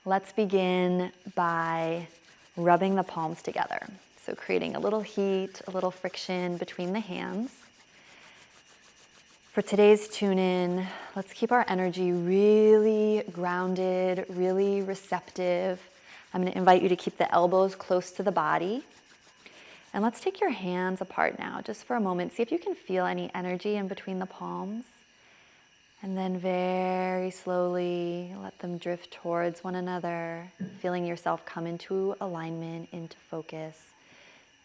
Let's begin by rubbing the palms together. So creating a little heat, a little friction between the hands. For today's tune-in, let's keep our energy really grounded, really receptive. I'm going to invite you to keep the elbows close to the body. And let's take your hands apart now, just for a moment. See if you can feel any energy in between the palms. And then very slowly let them drift towards one another, feeling yourself come into alignment, into focus,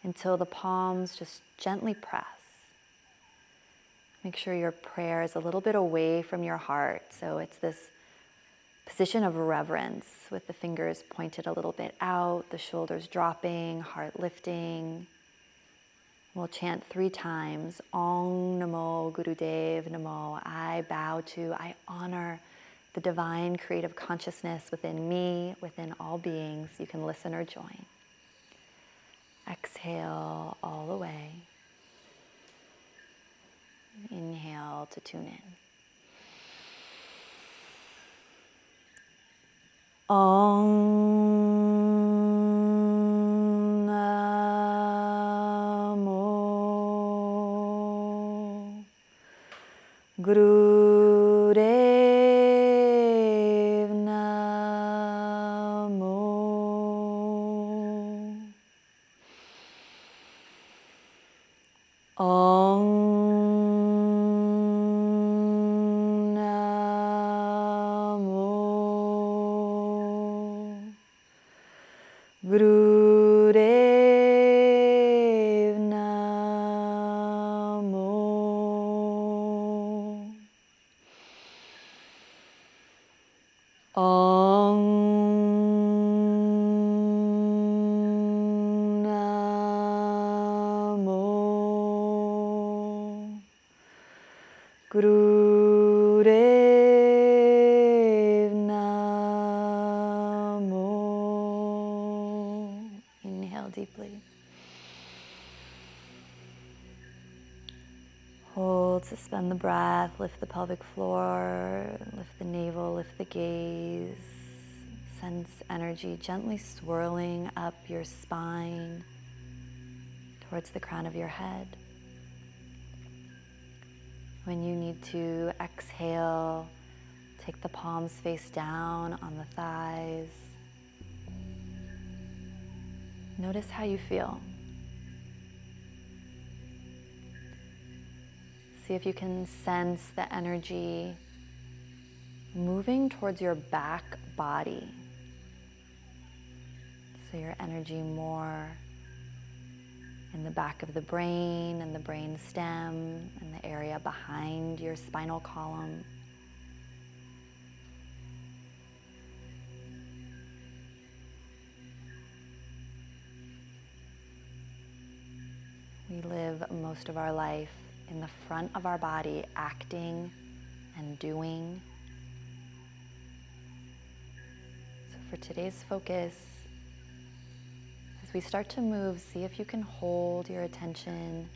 until the palms just gently press. Make sure your prayer is a little bit away from your heart. So it's this position of reverence with the fingers pointed a little bit out, the shoulders dropping, heart lifting. We'll chant 3 times. Om Namo Gurudev Namo. I bow to, I honor the divine creative consciousness within me, within all beings. You can listen or join. Exhale all the way. Inhale to tune in. Om Namo Gurudev Namo. Om Gurudev Namo. Om Namo Gurudev Namo. Inhale deeply. Hold, suspend the breath, lift the pelvic floor, lift the navel, lift the gaze. Sense energy gently swirling up your spine towards the crown of your head. When you need to exhale, take the palms face down on the thighs. Notice how you feel. See if you can sense the energy moving towards your back body. So your energy more in the back of the brain and the brain stem and the area behind your spinal column. We live most of our life in the front of our body, acting and doing. So for today's focus, as we start to move, see if you can hold your attention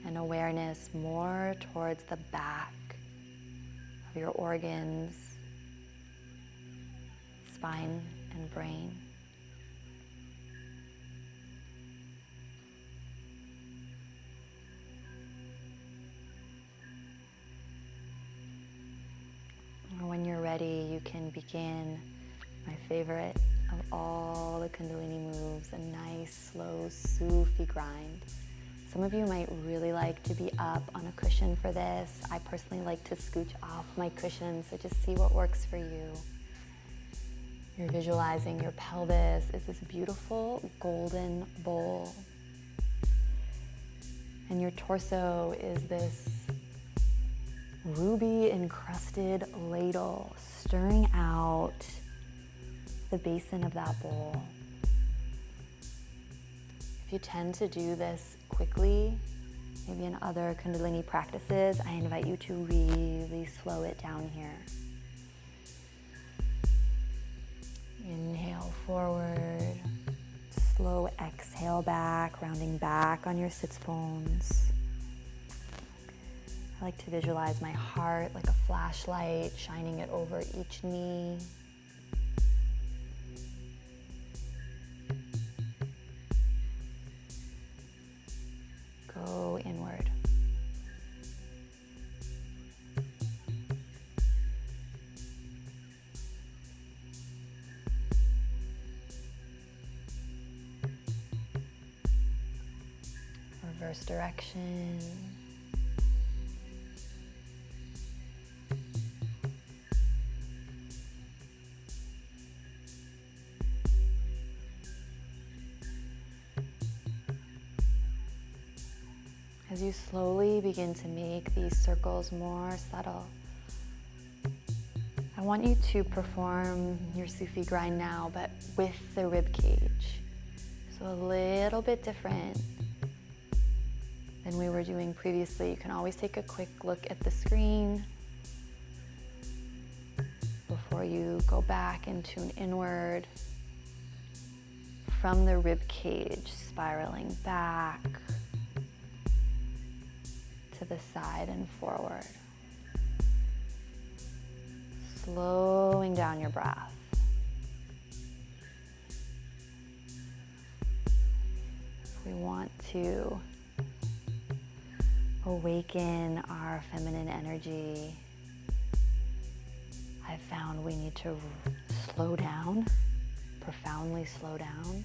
and awareness more towards the back of your organs, spine and brain. When you're ready, you can begin my favorite of all the Kundalini moves, a nice, slow, Sufi grind. Some of you might really like to be up on a cushion for this. I personally like to scooch off my cushion, so just see what works for you. You're visualizing your pelvis is this beautiful golden bowl. And your torso is this ruby encrusted ladle stirring out the basin of that bowl. If you tend to do this quickly, maybe in other Kundalini practices, I invite you to really slow it down here. Inhale forward, slow exhale back, rounding back on your sits bones. I like to visualize my heart like a flashlight, shining it over each knee. Reverse direction. As you slowly begin to make these circles more subtle, I want you to perform your Sufi grind now, but with the rib cage. So a little bit different than we were doing previously. You can always take a quick look at the screen before you go back and tune inward from the rib cage, spiraling back to the side and forward. Slowing down your breath. We want to awaken our feminine energy. I've found we need to slow down, profoundly slow down.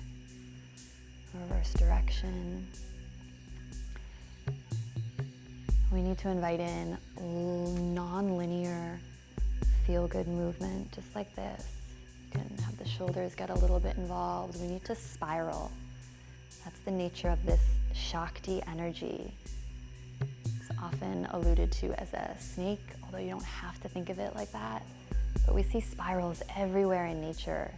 Reverse direction. We need to invite in non-linear feel-good movement, just like this. You can have the shoulders get a little bit involved. We need to spiral. That's the nature of this Shakti energy. It's often alluded to as a snake, although you don't have to think of it like that. But we see spirals everywhere in nature.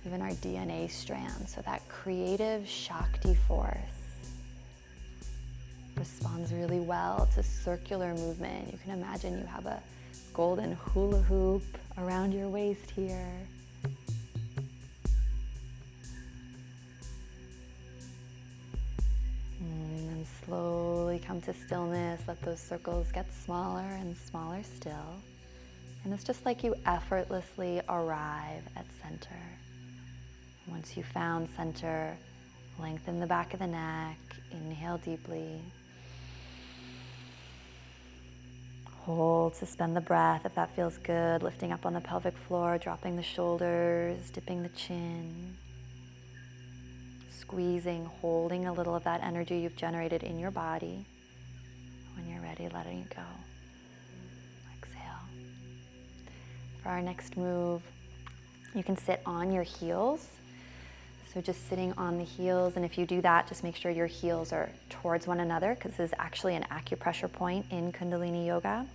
Even our DNA strands. So that creative Shakti force responds really well to circular movement. You can imagine you have a golden hula hoop around your waist here. And then slowly come to stillness. Let those circles get smaller and smaller still. And it's just like you effortlessly arrive at center. Once you found center, lengthen the back of the neck. Inhale deeply. Hold, suspend the breath if that feels good. Lifting up on the pelvic floor, dropping the shoulders, dipping the chin. Squeezing, holding a little of that energy you've generated in your body. When you're ready, letting it go. Exhale. For our next move, you can sit on your heels. So just sitting on the heels, and if you do that, just make sure your heels are towards one another, because this is actually an acupressure point in Kundalini yoga.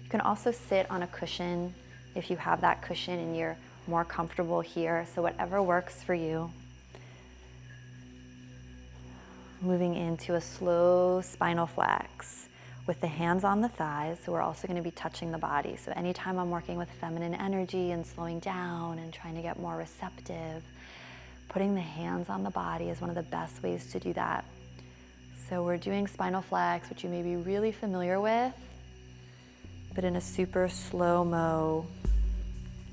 You can also sit on a cushion if you have that cushion and you're more comfortable here. So whatever works for you. Moving into a slow spinal flex with the hands on the thighs. So we're also going to be touching the body. So anytime I'm working with feminine energy and slowing down and trying to get more receptive, putting the hands on the body is one of the best ways to do that. So we're doing spinal flex, which you may be really familiar with, but in a super slow-mo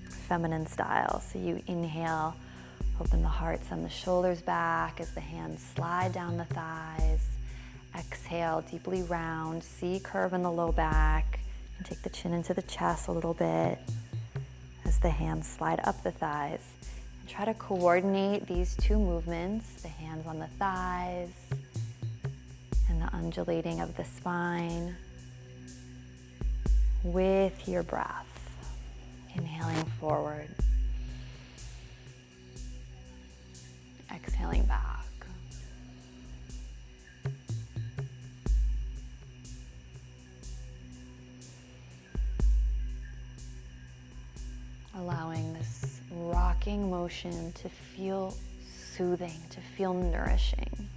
feminine style. So you inhale, open the heart, send the shoulders back as the hands slide down the thighs. Exhale, deeply round, C curve in the low back, and take the chin into the chest a little bit as the hands slide up the thighs. And try to coordinate these two movements, the hands on the thighs and the undulating of the spine with your breath. Inhaling forward. Exhaling back. Allowing this rocking motion to feel soothing, to feel nourishing.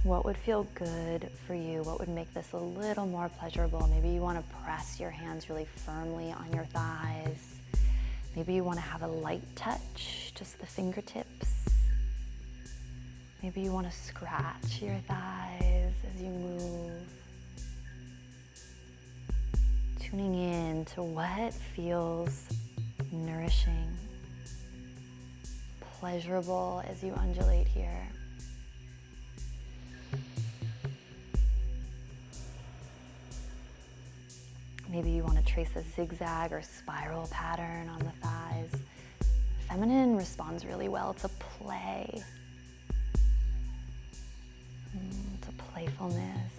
What would feel good for you? What would make this a little more pleasurable? Maybe you want to press your hands really firmly on your thighs. Maybe you want to have a light touch, just the fingertips. Maybe you want to scratch your thighs as you move. Tuning in to what feels nourishing, pleasurable as you undulate here. Maybe you want to trace a zigzag or spiral pattern on the thighs. Feminine responds really well to play, to playfulness.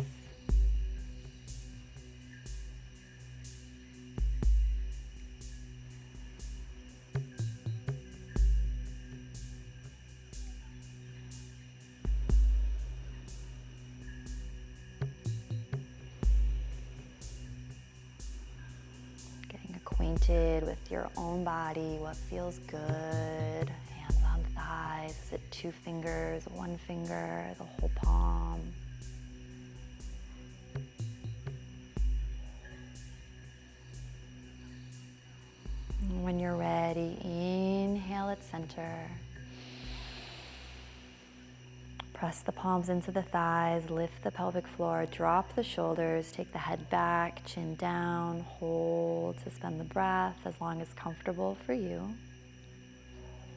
Acquainted with your own body, what feels good. Hands on thighs. Is it 2 fingers, 1 finger, the whole palm? And when you're ready, inhale at center. Press the palms into the thighs, lift the pelvic floor, drop the shoulders, take the head back, chin down, hold, suspend the breath as long as comfortable for you.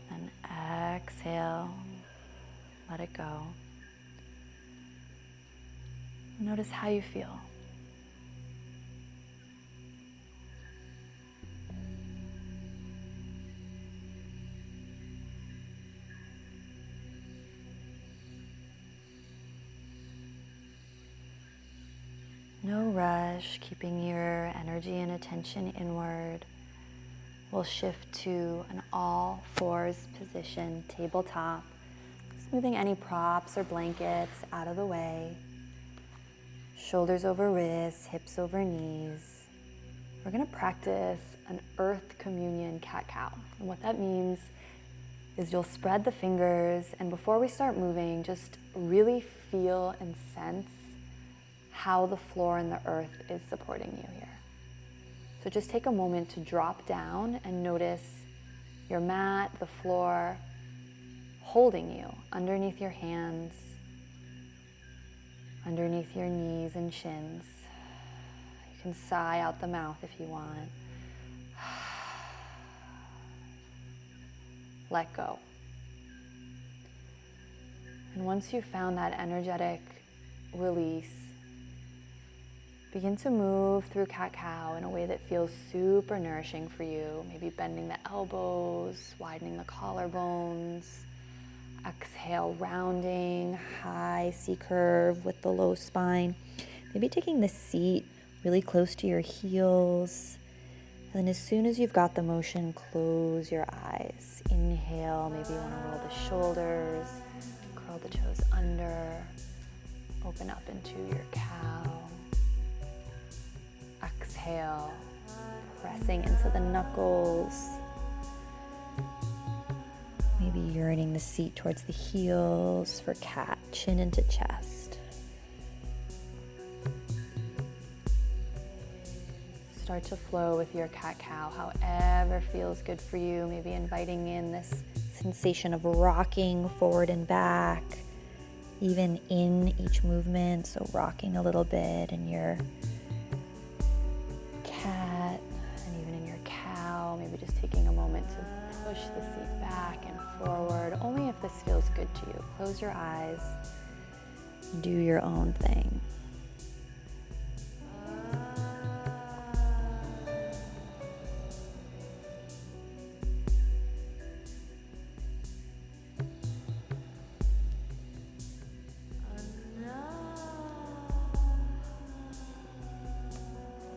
Then exhale, let it go. Notice how you feel. No rush, keeping your energy and attention inward. We'll shift to an all fours position, tabletop. Smoothing any props or blankets out of the way. Shoulders over wrists, hips over knees. We're gonna practice an earth communion cat-cow. And what that means is you'll spread the fingers, and before we start moving, just really feel and sense how the floor and the earth is supporting you here. So just take a moment to drop down and notice your mat, the floor, holding you underneath your hands, underneath your knees and shins. You can sigh out the mouth if you want. Let go. And once you've found that energetic release, begin to move through cat-cow in a way that feels super nourishing for you. Maybe bending the elbows, widening the collarbones. Exhale, rounding, high C-curve with the low spine. Maybe taking the seat really close to your heels. And then as soon as you've got the motion, close your eyes. Inhale, maybe you want to roll the shoulders, curl the toes under, open up into your cow. Exhale, pressing into the knuckles. Maybe yearning the seat towards the heels for cat, chin into chest. Start to flow with your cat-cow, however feels good for you. Maybe inviting in this sensation of rocking forward and back, even in each movement. So rocking a little bit in your cat and even in your cow. Maybe just taking a moment to push the seat back and forward, only if this feels good to you. Close your eyes, do your own thing.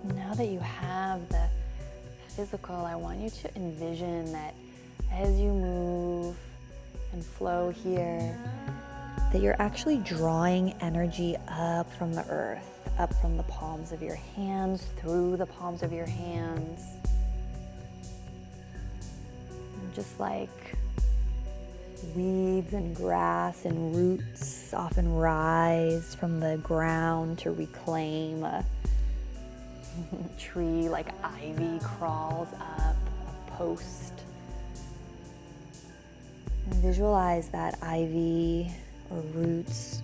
Now that you have the physical, I want you to envision that as you move and flow here, that you're actually drawing energy up from the earth, up from the palms of your hands, through the palms of your hands. And just like weeds and grass and roots often rise from the ground to reclaim a tree, like ivy crawls up a post. And visualize that ivy or roots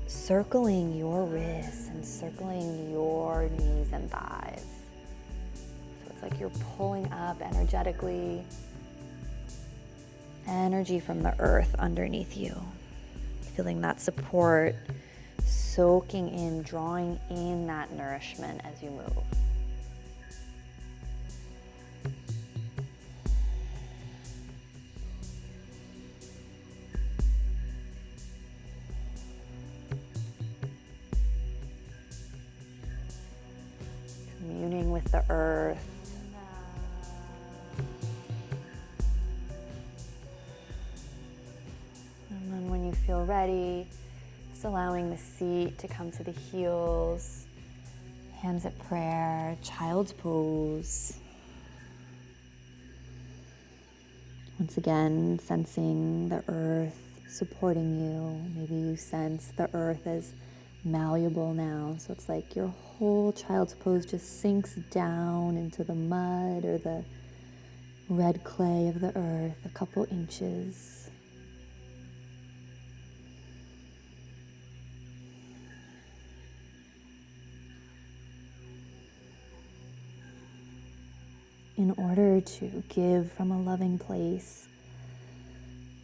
circling your wrists and circling your knees and thighs. So it's like you're pulling up energetically energy from the earth underneath you. Feeling that support, soaking in, drawing in that nourishment as you move. the earth. And then when you feel ready, just allowing the seat to come to the heels, hands at prayer, child's pose. Once again, sensing the earth supporting you. Maybe you sense the earth as malleable now. So it's like your whole child's pose just sinks down into the mud or the red clay of the earth a couple inches. In order to give from a loving place,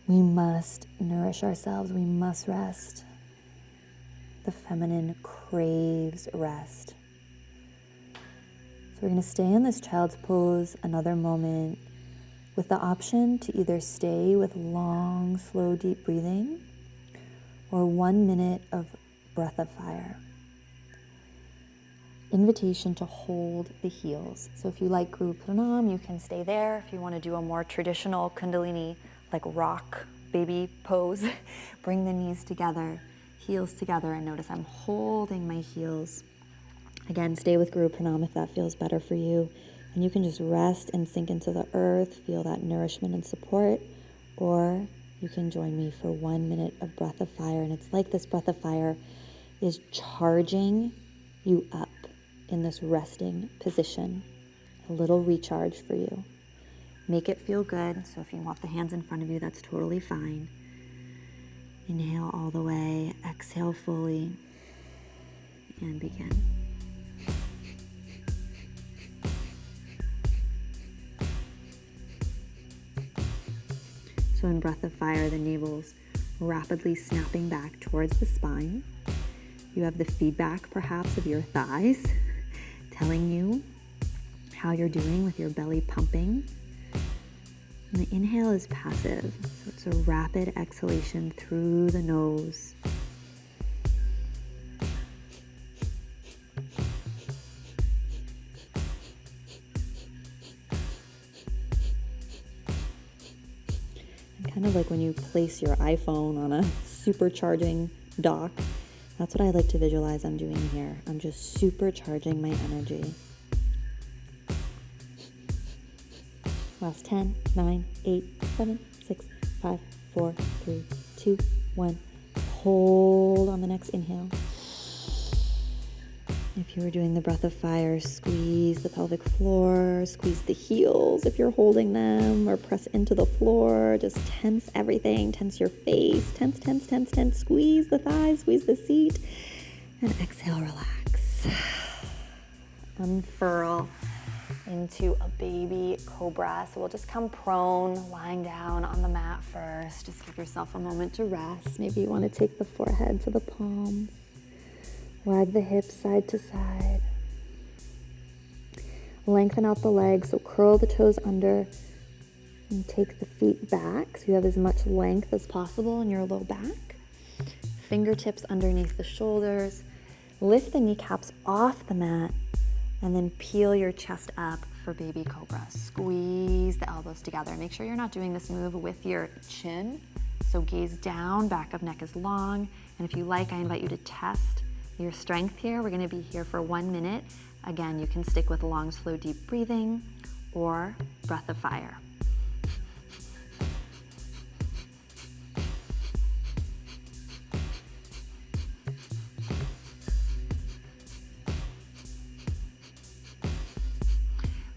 we must nourish ourselves, we must rest. The feminine craves rest. So we're going to stay in this child's pose another moment with the option to either stay with long, slow, deep breathing or 1 minute of breath of fire. Invitation to hold the heels. So if you like Guru Pranam, you can stay there. If you want to do a more traditional Kundalini, like rock baby pose, bring the knees together, heels together, and notice I'm holding my heels. Again, stay with Guru Pranam if that feels better for you. And you can just rest and sink into the earth, feel that nourishment and support, or you can join me for 1 minute of breath of fire. And it's like this breath of fire is charging you up in this resting position. A little recharge for you. Make it feel good. So if you want the hands in front of you, that's totally fine. Inhale all the way, exhale fully, and begin. So in breath of fire, the navel's rapidly snapping back towards the spine. You have the feedback perhaps of your thighs telling you how you're doing with your belly pumping. And the inhale is passive, so it's a rapid exhalation through the nose. And kind of like when you place your iPhone on a supercharging dock, that's what I like to visualize I'm doing here. I'm just supercharging my energy. Last 10, 9, 8, 7, 6, 5, 4, 3, 2, 1. Hold on the next inhale. If you were doing the breath of fire, squeeze the pelvic floor, squeeze the heels if you're holding them, or press into the floor. Just tense everything, tense your face, tense, tense, tense, tense. Squeeze the thighs, squeeze the seat, and exhale, relax. Unfurl into a baby cobra. So we'll just come prone, lying down on the mat first. Just give yourself a moment to rest. Maybe you want to take the forehead to the palms. Wag the hips side to side. Lengthen out the legs, so curl the toes under and take the feet back so you have as much length as possible in your low back. Fingertips underneath the shoulders. Lift the kneecaps off the mat and then peel your chest up for baby cobra. Squeeze the elbows together. Make sure you're not doing this move with your chin. So gaze down, back of neck is long. And if you like, I invite you to test your strength here. We're gonna be here for 1 minute. Again, you can stick with long, slow, deep breathing or breath of fire.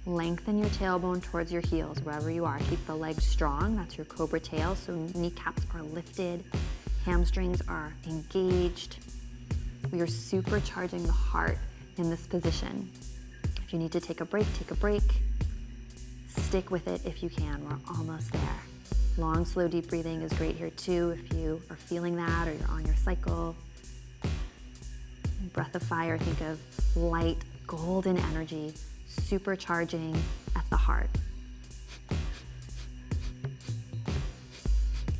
Lengthen your tailbone towards your heels wherever you are. Keep the legs strong. That's your cobra tail. So kneecaps are lifted, hamstrings are engaged. We are supercharging the heart in this position. If you need to take a break, take a break. Stick with it if you can. We're almost there. Long, slow, deep breathing is great here too if you are feeling that or you're on your cycle. Breath of fire, think of light, golden energy supercharging at the heart.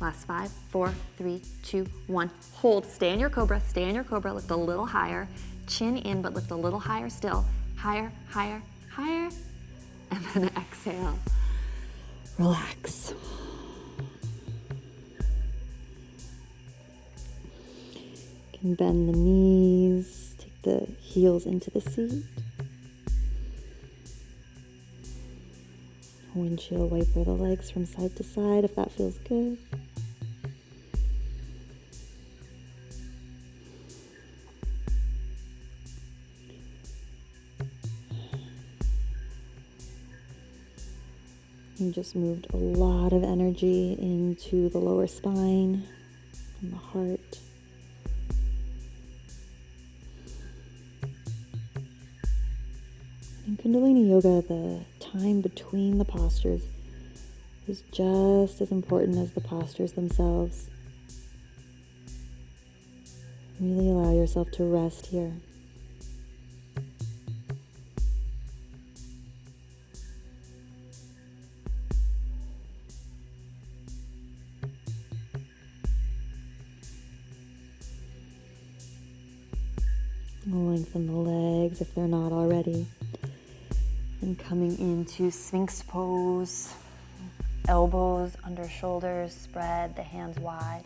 Last 5, 4, 3, 2, 1. Hold, stay in your cobra, lift a little higher. Chin in, but lift a little higher still. Higher, higher, higher, and then exhale, relax. You can bend the knees, take the heels into the seat. Windshield wiper the legs from side to side if that feels good. You just moved a lot of energy into the lower spine and the heart. In Kundalini Yoga, the time between the postures is just as important as the postures themselves. Really allow yourself to rest here. Lengthen the legs if they're not already. And coming into Sphinx pose. Elbows under shoulders, spread the hands wide.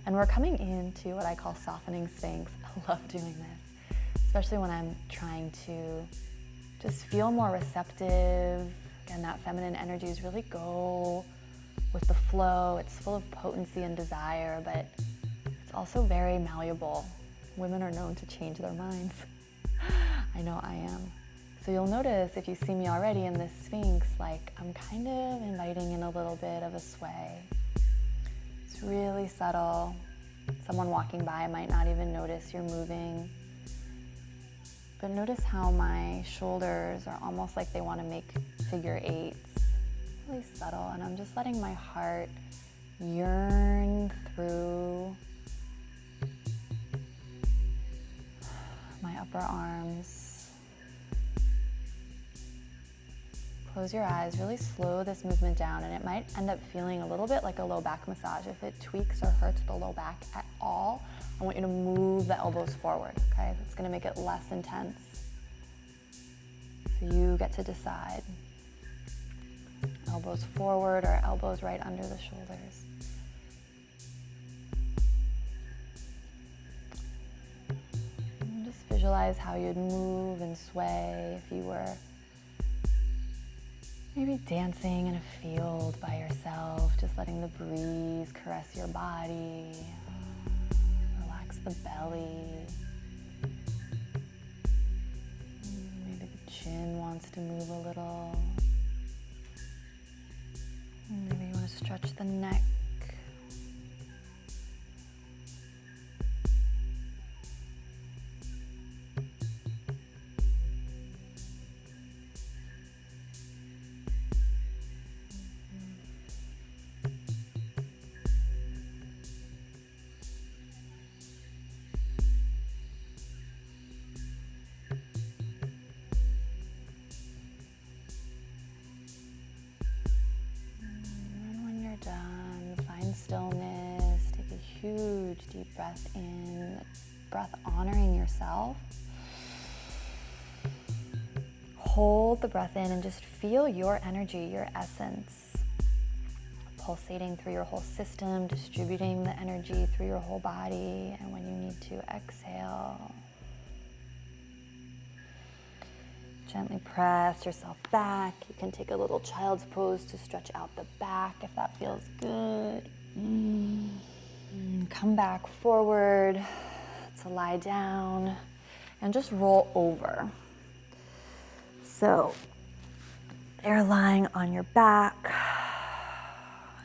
And we're coming into what I call softening Sphinx. I love doing this, especially when I'm trying to just feel more receptive. Again, that feminine energies really go with the flow. It's full of potency and desire, but it's also very malleable. Women are known to change their minds. I know I am. So you'll notice if you see me already in this Sphinx, like I'm kind of inviting in a little bit of a sway. It's really subtle. Someone walking by might not even notice you're moving. But notice how my shoulders are almost like they want to make figure eights. Really subtle. And I'm just letting my heart yearn through my upper arms. Close your eyes, really slow this movement down, and it might end up feeling a little bit like a low back massage. If it tweaks or hurts the low back at all, I want you to move the elbows forward, okay? That's gonna make it less intense. So you get to decide. Elbows forward or elbows right under the shoulders. And just visualize how you'd move and sway if you were maybe dancing in a field by yourself, just letting the breeze caress your body, relax the belly. Maybe the chin wants to move a little. Maybe you want to stretch the neck. Done, find stillness, take a huge deep breath in, breath honoring yourself. Hold the breath in and just feel your energy, your essence, pulsating through your whole system, distributing the energy through your whole body. And when you need to exhale, gently press yourself back. You can take a little child's pose to stretch out the back if that feels good. Come back forward to lie down and just roll over. So you're lying on your back.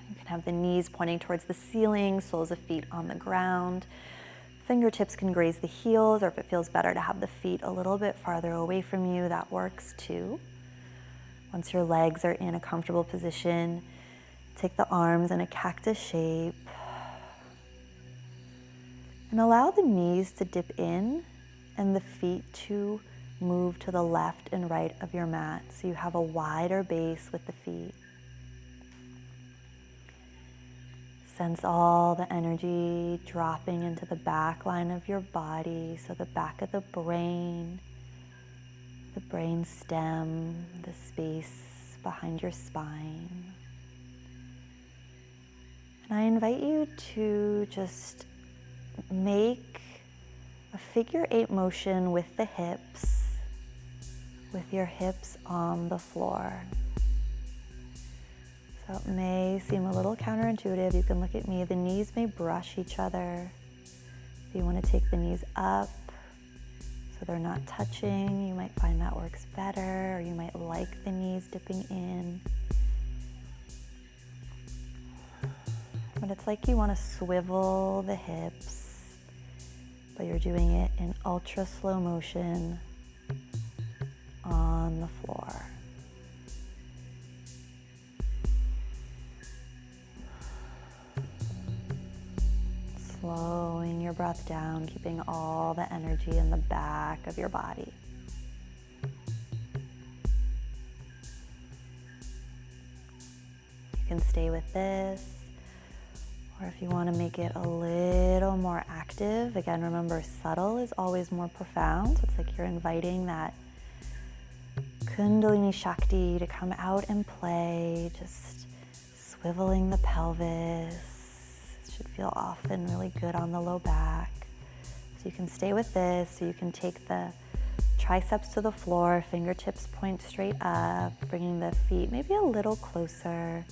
You can have the knees pointing towards the ceiling, soles of feet on the ground. Fingertips can graze the heels, or if it feels better to have the feet a little bit farther away from you, that works too. Once your legs are in a comfortable position, take the arms in a cactus shape and allow the knees to dip in and the feet to move to the left and right of your mat so you have a wider base with the feet. Sense all the energy dropping into the back line of your body, so the back of the brain, the brain stem, the space behind your spine. And I invite you to just make a figure 8 motion with the hips, with your hips on the floor. So it may seem a little counterintuitive. You can look at me. The knees may brush each other. If you want to take the knees up so they're not touching, you might find that works better, or you might like the knees dipping in. But it's like you want to swivel the hips, but you're doing it in ultra slow motion on the floor. Slowing your breath down, keeping all the energy in the back of your body. You can stay with this, or if you want to make it a little more active, again, remember, subtle is always more profound. So it's like you're inviting that Kundalini Shakti to come out and play, just swiveling the pelvis. Should feel often really good on the low back. So you can stay with this. So you can take the triceps to the floor, fingertips point straight up, bringing the feet maybe a little closer.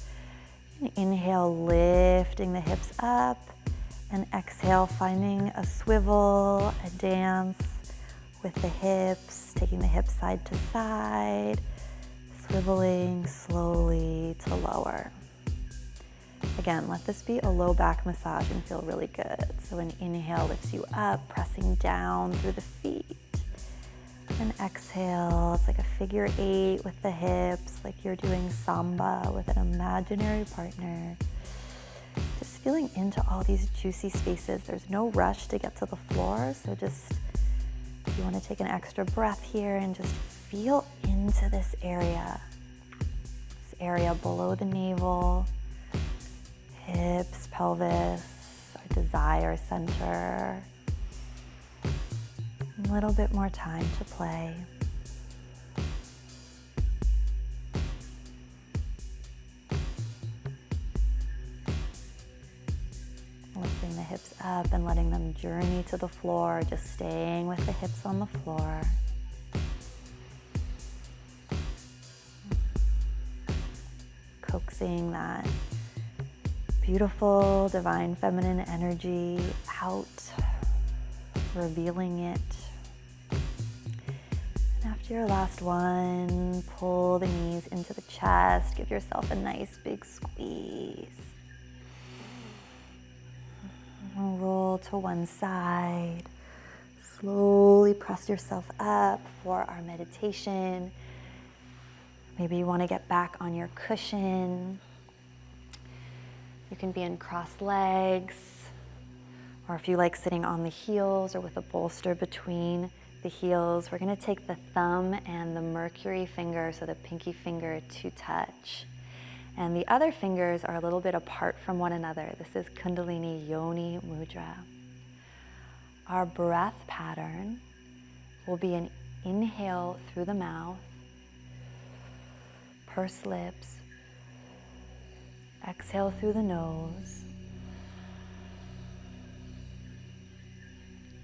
And inhale, lifting the hips up, and exhale, finding a swivel, a dance with the hips, taking the hips side to side, swiveling slowly to lower. Again, let this be a low back massage and feel really good. So an inhale lifts you up, pressing down through the feet. And exhale, it's like a figure 8 with the hips, like you're doing samba with an imaginary partner. Just feeling into all these juicy spaces. There's no rush to get to the floor, so just, if you want to take an extra breath here and just feel into this area below the navel, hips, pelvis, our desire center. A little bit more time to play. Lifting the hips up and letting them journey to the floor, just staying with the hips on the floor. Coaxing that beautiful divine feminine energy out, revealing it. And after your last one, pull the knees into the chest, give yourself a nice big squeeze. Roll to one side, slowly press yourself up for our meditation. Maybe you want to get back on your cushion. You can be in crossed legs, or if you like sitting on the heels or with a bolster between the heels, we're going to take the thumb and the mercury finger, so the pinky finger, to touch. And the other fingers are a little bit apart from one another. This is Kundalini Yoni Mudra. Our breath pattern will be an inhale through the mouth, pursed lips. Exhale through the nose.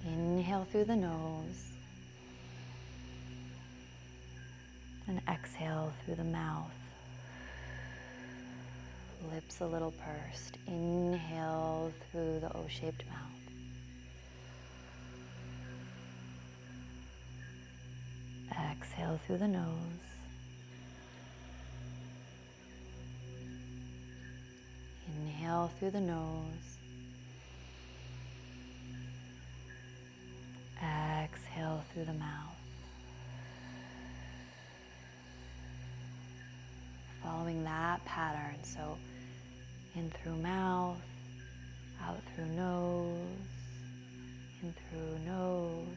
Inhale through the nose. And exhale through the mouth. Lips a little pursed. Inhale through the O-shaped mouth. Exhale through the nose. Inhale through the nose. Exhale through the mouth. Following that pattern, so in through mouth, out through nose, in through nose,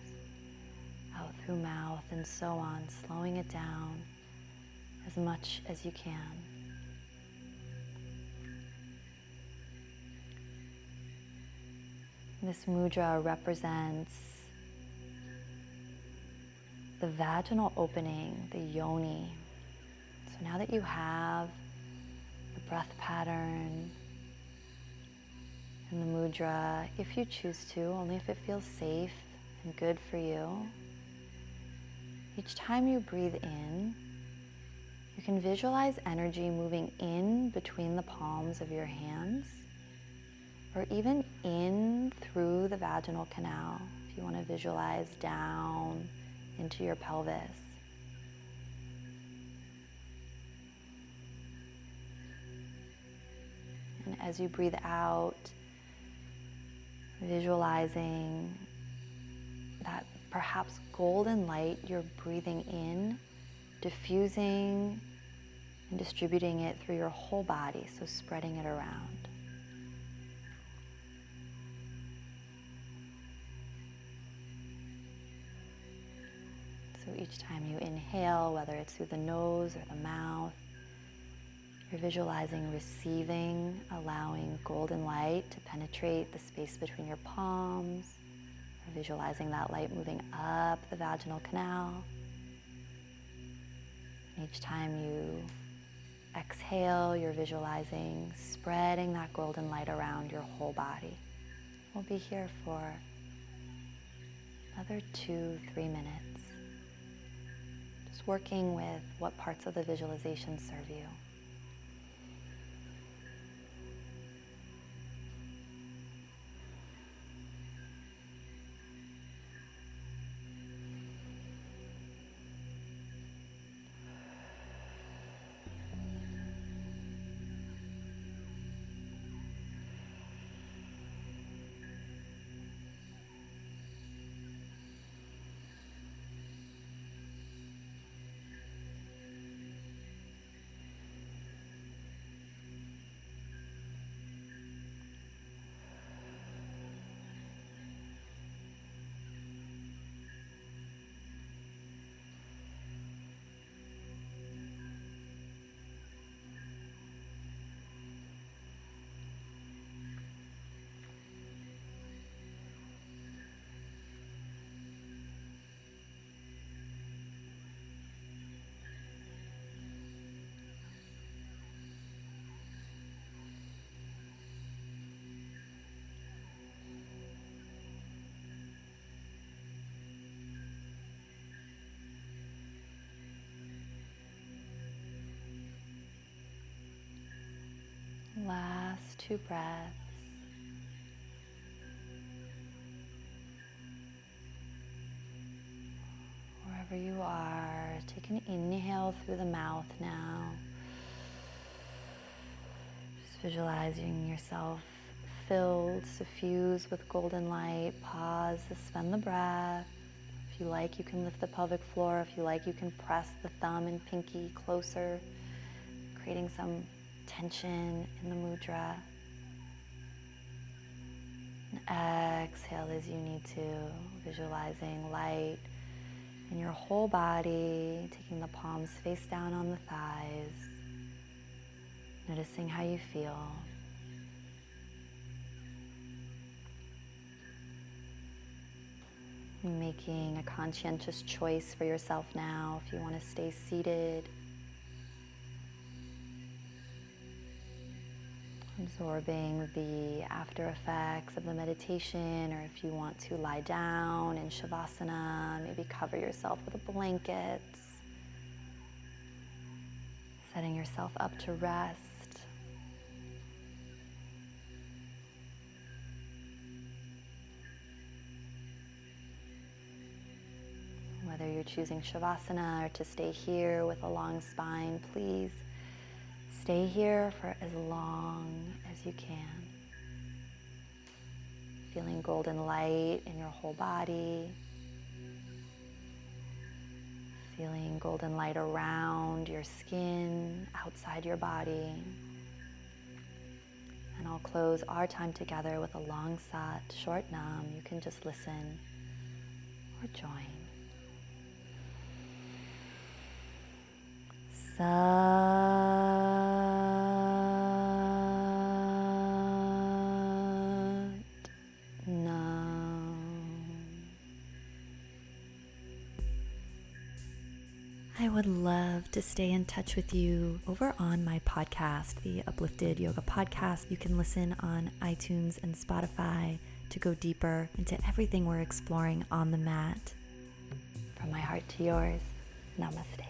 out through mouth, and so on, slowing it down as much as you can. This mudra represents the vaginal opening, the yoni. So now that you have the breath pattern and the mudra, if you choose to, only if it feels safe and good for you, each time you breathe in, you can visualize energy moving in between the palms of your hands, or even in through the vaginal canal, if you want to visualize down into your pelvis. And as you breathe out, visualizing that perhaps golden light you're breathing in, diffusing and distributing it through your whole body, so spreading it around. So each time you inhale, whether it's through the nose or the mouth, you're visualizing receiving, allowing golden light to penetrate the space between your palms, or visualizing that light moving up the vaginal canal. And each time you exhale, you're visualizing spreading that golden light around your whole body. We'll be here for another 2-3 minutes, just working with what parts of the visualization serve you. Last 2 breaths. Wherever you are, take an inhale through the mouth now. Just visualizing yourself filled, suffused with golden light. Pause, suspend the breath. If you like, you can lift the pelvic floor. If you like, you can press the thumb and pinky closer, creating some tension in the mudra. And exhale as you need to, visualizing light in your whole body, taking the palms face down on the thighs, noticing how you feel. Making a conscientious choice for yourself now if you want to stay seated. Absorbing the after effects of the meditation, or if you want to lie down in Shavasana, maybe cover yourself with a blanket, setting yourself up to rest. Whether you're choosing Shavasana or to stay here with a long spine, please stay here for as long as you can. Feeling golden light in your whole body. Feeling golden light around your skin, outside your body. And I'll close our time together with a long sat, short nam. You can just listen or join. Nam. I would love to stay in touch with you over on my podcast, the Uplifted Yoga Podcast. You can listen on iTunes and Spotify to go deeper into everything we're exploring on the mat. From my heart to yours, namaste.